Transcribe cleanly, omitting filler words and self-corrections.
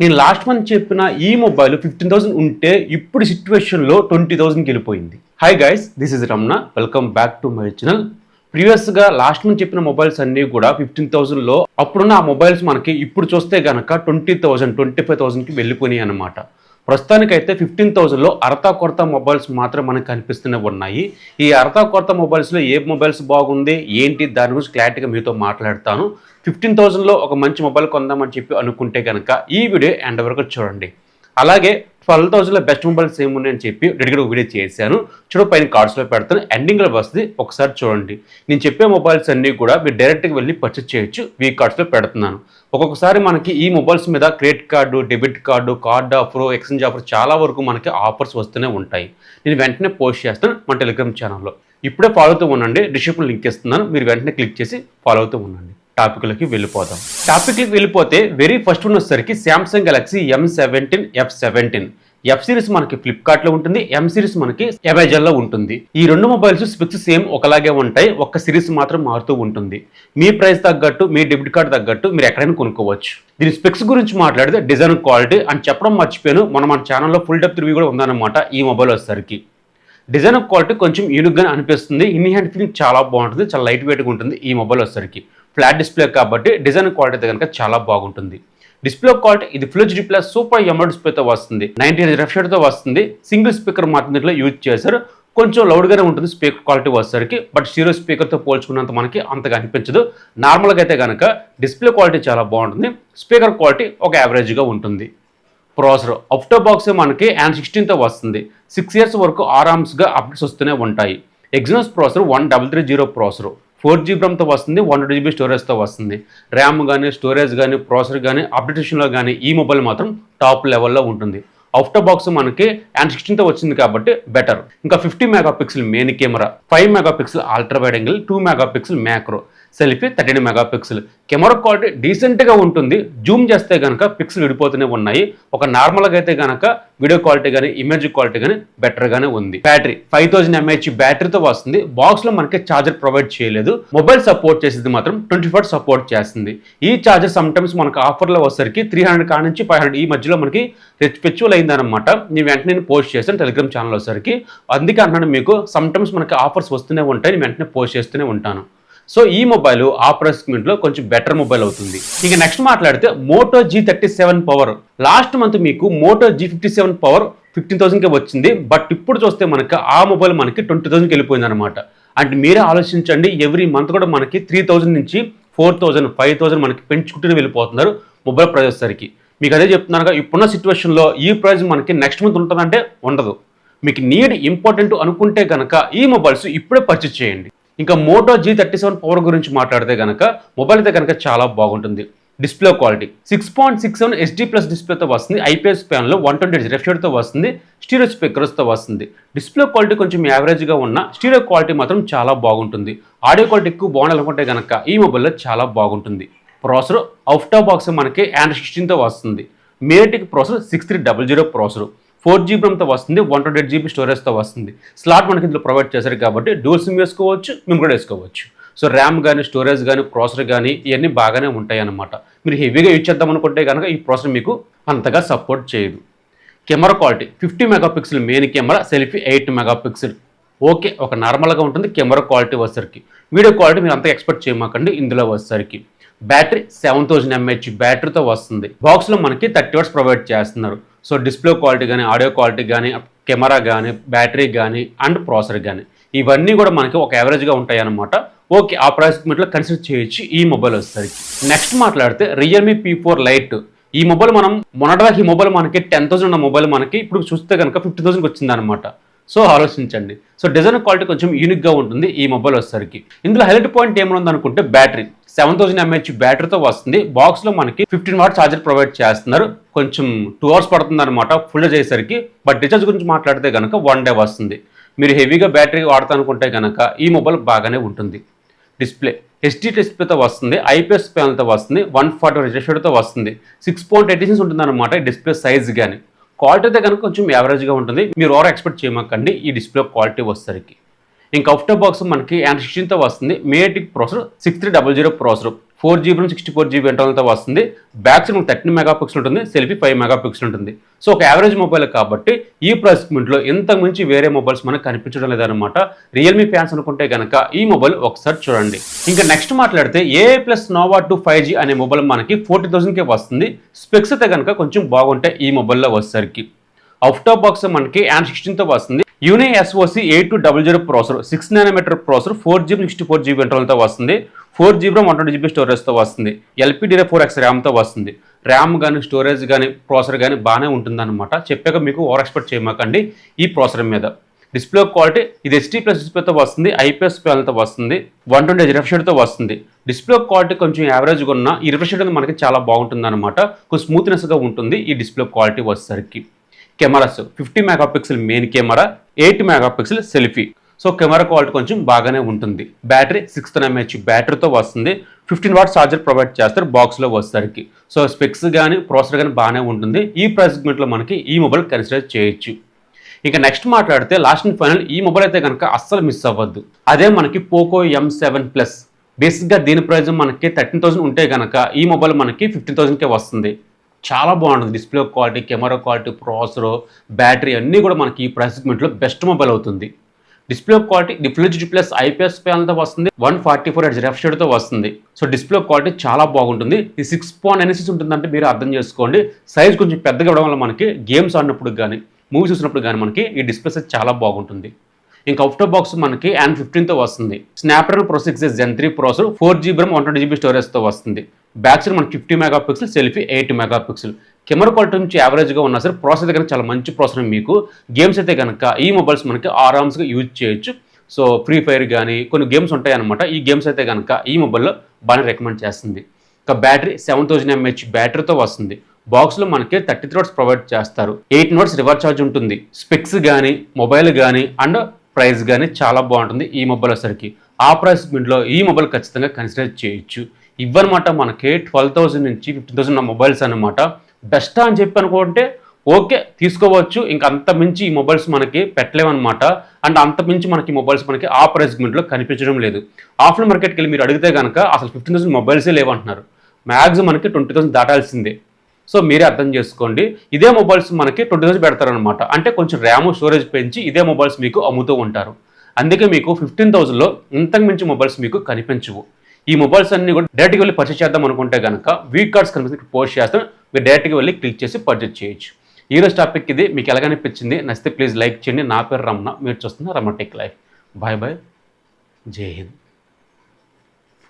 నేను last month చెప్పిన ఈ మొబైల్ 15,000 ఉంటే ఇప్పుడు సిచ్యువేషన్లో 20,000కి వెళ్ళిపోయింది. Hi guys, this is Ramana. Welcome back to my channel. ప్రీవియస్గా లాస్ట్ మంత్ చెప్పిన మొబైల్స్ అన్నీ కూడా 15,000లో అప్పుడున్న ఆ మొబైల్స్ మనకి ఇప్పుడు చూస్తే కనుక 20,000, 25,000కి వెళ్ళిపోయినాయి అనమాట. ప్రస్తుతానికైతే 15,000లో అరతా కొరత మొబైల్స్ మాత్రం మనకు కనిపిస్తూనే ఉన్నాయి. ఈ అరతా కొరత మొబైల్స్లో ఏ మొబైల్స్ బాగుంది ఏంటి దాని గురించి క్లారిటీగా మీతో మాట్లాడతాను. 15,000లో ఒక మంచి మొబైల్ కొందామని చెప్పి అనుకుంటే కనుక ఈ వీడియో ఎండ్ వరకు చూడండి. అలాగే 12,000లో బెస్ట్ మొబైల్స్ ఏమున్నాయని చెప్పి రెడీగా వీడియో చేశాను. చూడ పైన కార్డ్స్లో పెడతాను, ఎండింగ్లో వస్తుంది, ఒకసారి చూడండి. నేను చెప్పే మొబైల్స్ అన్నీ కూడా మీరు డైరెక్ట్గా వెళ్ళి పర్చేస్ చేయొచ్చు. వీ కార్డ్స్లో పెడుతున్నాను. ఒక్కొక్కసారి మనకి ఈ మొబైల్స్ మీద credit card, debit card, card offer, exchange offer చాలా వరకు మనకి ఆఫర్స్ వస్తూనే ఉంటాయి. నేను వెంటనే పోస్ట్ చేస్తాను మన టెలిగ్రామ్ ఛానల్లో. ఇప్పుడే ఫాలో అవుతూ ఉండండి. డిస్క్రిప్షన్ లింక్ ఇస్తున్నాను, మీరు వెంటనే క్లిక్ చేసి ఫాలో అవుతూ ఉండండి. టాపిక్లకి వెళ్ళిపోదాం. టాపిక్లకి వెళ్ళిపోతే వెరీ ఫస్ట్ ఉన్నసరికి Samsung Galaxy M17 F17. F series మనకి ఫ్లిప్కార్ట్లో ఉంటుంది, ఎం సిరీస్ మనకి అమెజాన్లో ఉంటుంది. ఈ రెండు మొబైల్స్ స్పెక్స్ సేమ్ ఒకలాగే ఉంటాయి, ఒక్క సిరీస్ మాత్రం మారుతూ ఉంటుంది. మీ ప్రైస్ తగ్గట్టు, మీ డెబిట్ కార్డ్ తగ్గట్టు మీరు ఎక్కడైనా కొనుక్కోవచ్చు. దీని స్పెక్స్ గురించి మాట్లాడితే డిజైన్ క్వాలిటీ అని చెప్పడం మర్చిపోయాను. మన ఛానల్లో ఫుల్ డెప్త్ రివ్యూ కూడా ఉందన్నమాట. ఈ మొబైల్ వచ్చేసరికి డిజైన్ క్వాలిటీ కొంచెం యూనిక్గా అనిపిస్తుంది. ఇన్ హ్యాండ్ ఫీలింగ్ చాలా బాగుంటుంది, చాలా లైట్ వెయిట్గా ఉంటుంది. ఈ మొబైల్ వచ్చేసరికి ఫ్లాట్ డిస్ప్లే కాబట్టి డిజైన్ క్వాలిటీ అయితే కనుక చాలా బాగుంటుంది. డిస్ప్లే క్వాలిటీ ఇది ఫుల్ హెచ్డీ ప్లస్ సూపర్ ఎమోడ్ డిస్ప్లేతో వస్తుంది. 90 రిఫ్రెష్తో వస్తుంది. సింగిల్ స్పీకర్ మాత్రం దీంట్లో యూజ్ చేశారు. కొంచెం లౌడ్గానే ఉంటుంది స్పీకర్ క్వాలిటీ వచ్చేసరికి, బట్ స్టీరియో స్పీకర్తో పోల్చుకున్నంత మనకి అంతగా అనిపించదు. నార్మల్గా అయితే కనుక డిస్ప్లే క్వాలిటీ చాలా బాగుంటుంది. స్పీకర్ క్వాలిటీ ఒక యావరేజ్గా ఉంటుంది. ప్రాసెసర్ అవుట్ ఆఫ్ బాక్స్ మనకి N16తో వస్తుంది. 6 ఇయర్స్ వరకు ఆరామ్స్గా అప్డేట్స్ వస్తూనే ఉంటాయి. ఎగ్జినోస్ ప్రాసెసర్ 1330 ప్రాసెసర్, 4GB ర్యామ్తో వస్తుంది, 128GB స్టోరేజ్తో వస్తుంది. ర్యామ్ కానీ, స్టోరేజ్ కానీ, ప్రాసెసర్ కానీ, అప్డేషన్లో కానీ ఈ మొబైల్ మాత్రం టాప్ లెవెల్లో ఉంటుంది. అవుట్ ఆఫ్ బాక్స్ మనకి N16తో వచ్చింది కాబట్టి బెటర్. ఇంకా 50 megapixel main camera, 5 megapixel ultra wide angle, 2 megapixel macro, selfie 13 megapixel. Camera quality డీసెంట్గా ఉంటుంది. జూమ్ చేస్తే కనుక పిక్సెల్ విడిపోతూనే ఉన్నాయి. ఒక నార్మల్గా అయితే కనుక వీడియో క్వాలిటీ కానీ, ఇమేజ్ క్వాలిటీ కానీ బెటర్గానే ఉంది. బ్యాటరీ 5000 mAh బ్యాటరీతో వస్తుంది. బాక్స్లో మనకి ఛార్జర్ ప్రొవైడ్ చేయలేదు. మొబైల్ సపోర్ట్ చేసేది మాత్రం 24 సపోర్ట్ చేస్తుంది. ఈ ఛార్జర్ సమ్టైమ్స్ మనకు ఆఫర్లో వచ్చేసరికి 300 కాడ నుంచి 500 ఈ మధ్యలో మనకి ఫెస్టివల్ అయిందనమాట. నేను వెంటనే పోస్ట్ చేస్తాను టెలిగ్రామ్ ఛానల్ వచ్చేసరికి. అందుకే అంటున్నాను మీకు సమ్టైమ్స్ మనకి ఆఫర్స్ వస్తూనే ఉంటాయి, నేను వెంటనే పోస్ట్ చేస్తూనే ఉంటాను. సో ఈ మొబైల్ ఆ ప్రైస్ సెగ్మెంట్లో కొంచెం బెటర్ మొబైల్ అవుతుంది. ఇక నెక్స్ట్ మాట్లాడితే Moto G37 power. Last month మీకు మోటో G57 పవర్ 15,000కే వచ్చింది. బట్ ఇప్పుడు చూస్తే మనకి ఆ మొబైల్ మనకి 20,000కి వెళ్ళిపోయింది అనమాట. అంటే మీరే ఆలోచించండి, ఎవ్రీ మంత్ కూడా మనకి 3,000 నుంచి 4,000, 5,000 మనకి పెంచుకుంటూనే వెళ్ళిపోతున్నారు మొబైల్ ప్రైస్ వచ్చేసరికి. మీకు అదే చెప్తున్నారుగా, ఇప్పుడున్న సిచ్యువేషన్లో ఈ ప్రైస్ మనకి నెక్స్ట్ మంత్ ఉంటుందంటే ఉండదు. మీకు నీడ్ ఇంపార్టెంట్ అనుకుంటే కనుక ఈ మొబైల్స్ ఇప్పుడే పర్చేస్ చేయండి. ఇంకా మోటో G37 పవర్ గురించి మాట్లాడితే కనుక మొబైల్ అయితే కనుక చాలా బాగుంటుంది. డిస్ప్లే క్వాలిటీ 6.67 HD+ డిస్ప్లేతో వస్తుంది. IPS ప్యానల్లో 120 రిఫ్రెష్తో వస్తుంది. స్టీరియో స్పీకర్స్తో వస్తుంది. డిస్ప్లే క్వాలిటీ కొంచెం యావరేజ్గా ఉన్న స్టీరియో క్వాలిటీ మాత్రం చాలా బాగుంటుంది. ఆడియో క్వాలిటీ ఎక్కువ బాగుండాలనుకుంటే కనుక ఈ మొబైల్లో చాలా బాగుంటుంది. ప్రాసెసర్ అవుట్ ఆఫ్ బాక్స్ మనకి N16తో వస్తుంది. మేటిక్ ప్రాసెసర్ 6300 ప్రాసెసర్, 4GB ర్యామ్తో వస్తుంది, 128GB స్టోరేజ్తో వస్తుంది. స్లాట్ మనకి ఇందులో ప్రొవైడ్ చేశారు కాబట్టి డ్యూల్ సిమ్ వేసుకోవచ్చు, మేము కూడా వేసుకోవచ్చు. సో ర్యామ్ కానీ, స్టోరేజ్ కానీ, ప్రాసెసర్ కానీ ఇవన్నీ బాగానే ఉంటాయి అన్నమాట. మీరు హెవీగా యూజ్ చేద్దాం అనుకుంటే కనుక ఈ ప్రాసెసర్ మీకు అంతగా సపోర్ట్ చేయదు. Camera quality 50 megapixel main camera, selfie 8 megapixel. Okay, ఒక నార్మల్గా ఉంటుంది కెమెరా క్వాలిటీ వచ్చేసరికి. వీడియో క్వాలిటీ మీరు అంతగా ఎక్స్పెక్ట్ చేయమాకండి ఇందులో వచ్చేసరికి. బ్యాటరీ 7000 mAh బ్యాటరీతో వస్తుంది. బాక్స్లో మనకి 30 వాట్స్ ప్రొవైడ్ చేస్తున్నారు. సో డిస్ప్లే క్వాలిటీ కానీ, ఆడియో క్వాలిటీ కానీ, కెమెరా కానీ, బ్యాటరీ కానీ అండ్ ప్రాసెసర్ కానీ ఇవన్నీ కూడా మనకి ఒక యావరేజ్గా ఉంటాయి అన్నమాట. ఓకే, ఆ ప్రైస్ మీట్లో కన్సిడర్ చేయొచ్చు ఈ మొబైల్ వచ్చేసరికి. నెక్స్ట్ మాట్లాడితే రియల్మీ P4 లైట్. ఈ మొబైల్ మనం మొన్నటిదాకా ఈ మొబైల్ మనకి 10,000 ఉన్న మొబైల్ మనకి ఇప్పుడు చూస్తే కనుక 50,000కి వచ్చింది అనమాట. సో ఆలోచించండి. సో డిజైన్ క్వాలిటీ కొంచెం యూనిక్గా ఉంటుంది ఈ మొబైల్ వచ్చేసరికి. ఇందులో హైలైట్ పాయింట్ ఏమైనా అనుకుంటే బ్యాటరీ 7000 mAh బ్యాటరీతో వస్తుంది. బాక్స్లో మనకి 15 వాట్ ఛార్జర్ ప్రొవైడ్ చేస్తున్నారు. కొంచెం 2 అవర్స్ పడుతుంది అనమాట ఫుల్ చేసేసరికి. బట్ రీఛార్జ్ గురించి మాట్లాడితే కనుక 1 డే వస్తుంది. మీరు హెవీగా బ్యాటరీ వాడతా అనుకుంటే కనుక ఈ మొబైల్ బాగానే ఉంటుంది. డిస్ప్లే HD డిస్ప్లేతో వస్తుంది. IPS ప్యానల్తో వస్తుంది. 140 రిఫ్రెష్తో వస్తుంది. 6.86 ఉంటుంది అనమాట ఈ డిస్ప్లే సైజ్ కానీ. క్వాలిటీ అయితే కనుక కొంచెం యావరేజ్గా ఉంటుంది. మీరు ఓవర్ ఎక్స్పెక్ట్ చేయమాకండి ఈ డిస్ప్లే క్వాలిటీ వచ్చేసరికి. ఇంకా అవుట్ ఆఫ్ బాక్స్ మనకి N16తో వస్తుంది. మేటిక్ ప్రాసెసర్ 6300 ప్రాసెసర్, 4GB 64GB ఇంటర్నల్తో వస్తుంది. బ్యాక్ సైడ్ 13 మెగాపిక్సెల్ ఉంటుంది, సెల్ఫీ 5 మెగాపిక్సెల్ ఉంటుంది. సో ఒక యావరేజ్ మొబైల్ కాబట్టి ఈ ప్రైస్ పాయింట్లో ఇంతకు మించి వేరే మొబైల్స్ మనకు కనిపించడం లేదనమాట. రియల్మీ ఫ్యాన్స్ అనుకుంటే కనుక ఈ మొబైల్ ఒకసారి చూడండి. ఇంకా నెక్స్ట్ మాట్లాడితే AI+ Nova 2 5G అనే మొబైల్ మనకి 40,000కే వస్తుంది. స్పెక్స్ అయితే కనుక కొంచెం బాగుంటాయి ఈ మొబైల్లో వచ్చేసరికి. అవుట్ ఆఫ్ బాక్స్ మనకి Android 16తో వస్తుంది. యూని SoC 8200 processor, 6nm processor, 4GB 64GB ఇంటర్నల్తో వస్తుంది. 4GB RAM 120GB స్టోరేజ్తో వస్తుంది. LPDDR4X ర్యామ్తో వస్తుంది. ర్యామ్ కానీ స్టోరేజ్ కానీ ప్రాసెసర్ కానీ బాగానే ఉంటుందన్నమాట. చెప్పాక మీకు ఓవర్ ఎక్స్పెక్ట్ చేయమాకండి ఈ ప్రాసెసర్ మీద. డిస్ప్లే క్వాలిటీ ఇది HD+ డిస్ప్లేతో వస్తుంది. IPS ప్యానల్తో వస్తుంది. 120Hz రిఫ్రెష్ రేట్తో వస్తుంది. డిస్ప్లే క్వాలిటీ కొంచెం యావరేజ్గా ఉన్న ఈ రిఫ్రెష్ రేట్ మనకి చాలా బాగుంటుంది అనమాట. కొంచెం స్మూత్నెస్గా ఉంటుంది ఈ డిస్ప్లే క్వాలిటీ వచ్చేసరికి. Cameras 50 megapixel main camera, 8 megapixel selfie. So camera quality కొంచెం బాగానే ఉంటుంది. బ్యాటరీ 6000 mAh బ్యాటరీతో వస్తుంది. 15 వాట్ ఛార్జర్ ప్రొవైడ్ చేస్తారు బాక్స్లో వచ్చేసరికి. సో స్పెక్స్ కానీ ప్రాసెసర్ కానీ బాగానే ఉంటుంది. ఈ ప్రైస్ సెగ్మెంట్లో మనకి ఈ మొబైల్ కన్సిడర్ చేయొచ్చు. ఇంకా నెక్స్ట్ మాట్లాడితే లాస్ట్ అండ్ ఫైనల్ ఈ మొబైల్ అయితే కనుక అస్సలు మిస్ అవ్వద్దు. అదే మనకి పోకో M7 Plus. బేసిక్గా దీని ప్రైస్ మనకి 13,000 ఉంటే కనుక ఈ మొబైల్ మనకి 15,000కే వస్తుంది. చాలా బాగుంటుంది. Display quality, camera quality, processor, battery అన్నీ కూడా మనకి ఈ ప్రైస్ సెగ్మెంట్లో బెస్ట్ మొబైల్ అవుతుంది. Display quality Full HD+ IPS ప్యానల్తో వస్తుంది. 144Hz రిఫ్రెష్ రేట్తో వస్తుంది. సో డిస్ప్లే క్వాలిటీ చాలా బాగుంటుంది. ఈ 6.96 ఉంటుందంటే మీరు అర్థం చేసుకోండి. సైజ్ కొంచెం పెద్దగా ఇవ్వడం వల్ల మనకి గేమ్స్ ఆడినప్పుడు కానీ మూవీస్ చూసినప్పుడు కానీ మనకి ఈ డిస్ప్లే సైజ్ చాలా బాగుంటుంది. ఇంకా అవుట్ ఆఫ్ బాక్స్ మనకి Android 15తో వస్తుంది. Snapdragon Pro 6 Gen 3 processor, 4GB RAM 120GB స్టోరేజ్తో వస్తుంది. బ్యాక్ సైడ్ మనకి 50 megapixel, selfie 8 megapixel. Camera quality నుంచి యావరేజ్గా ఉన్నా సరే ప్రాసెసర్ అయితే కనుక చాలా మంచి ప్రాసెసర్. మీకు గేమ్స్ అయితే కనుక ఈ మొబైల్స్ మనకి ఆరామ్స్గా యూజ్ చేయొచ్చు. సో ఫ్రీ ఫైర్ కానీ కొన్ని గేమ్స్ ఉంటాయి అనమాట. ఈ గేమ్స్ అయితే కనుక ఈ మొబైల్లో బాగానే రికమెండ్ చేస్తుంది. ఇంకా బ్యాటరీ 7000 mAh బ్యాటరీతో వస్తుంది. బాక్స్లో మనకి 33 వాట్స్ ప్రొవైడ్ చేస్తారు. 18 వాట్స్ రివర్స్ ఛార్జ్ ఉంటుంది. స్పెక్స్ కానీ మొబైల్ కానీ అండ్ ప్రైస్ కానీ చాలా బాగుంటుంది ఈ మొబైల్ వచ్చేసరికి. ఆ ప్రైస్ మింట్లో ఈ మొబైల్ ఖచ్చితంగా కన్సిడర్ చేయొచ్చు. ఇవ్వనమాట మనకి 12,000 నుంచి 15,000 మొబైల్స్ అనమాట. బెస్టా అని చెప్పి అనుకుంటే ఓకే తీసుకోవచ్చు. ఇంకా అంత మించి ఈ మొబైల్స్ మనకి పెట్టలేమన్నమాట. అండ్ అంత మించి మనకి మొబైల్స్ మనకి ఆ ప్రైస్ మింట్లో కనిపించడం లేదు. ఆఫ్లైన్ మార్కెట్కి వెళ్ళి మీరు అడిగితే కనుక అసలు 15,000 మొబైల్సే లేవంటున్నారు. మ్యాక్సిమం మనకి 20,000 దాటాల్సిందే. సో మీరే అర్థం చేసుకోండి. ఇదే మొబైల్స్ మనకి 20,000 పెడతారనమాట. అంటే కొంచెం ర్యామ్ స్టోరేజ్ పెంచి ఇదే మొబైల్స్ మీకు అమ్ముతూ ఉంటారు. అందుకే మీకు 15,000లో ఇంతకు మించి మొబైల్స్ మీకు కనిపించవు. ఈ మొబైల్స్ అన్ని కూడా డైరెక్ట్గా వెళ్ళి పర్చేస్ చేద్దాం అనుకుంటే కనుక వీక్ కార్డ్స్ కనిపిస్తే పోస్ట్ చేస్తాం. మీరు డైరెక్ట్గా వెళ్ళి క్లిక్ చేసి పర్చేస్ చేయొచ్చు. ఈరోజు టాపిక్ ఇది. మీకు ఎలాగనిపించింది? నచ్చితే ప్లీజ్ లైక్ చేయండి. నా పేరు రమణ, మీరు చూస్తున్న Ramana tech life. Bye bye. జై హింద్.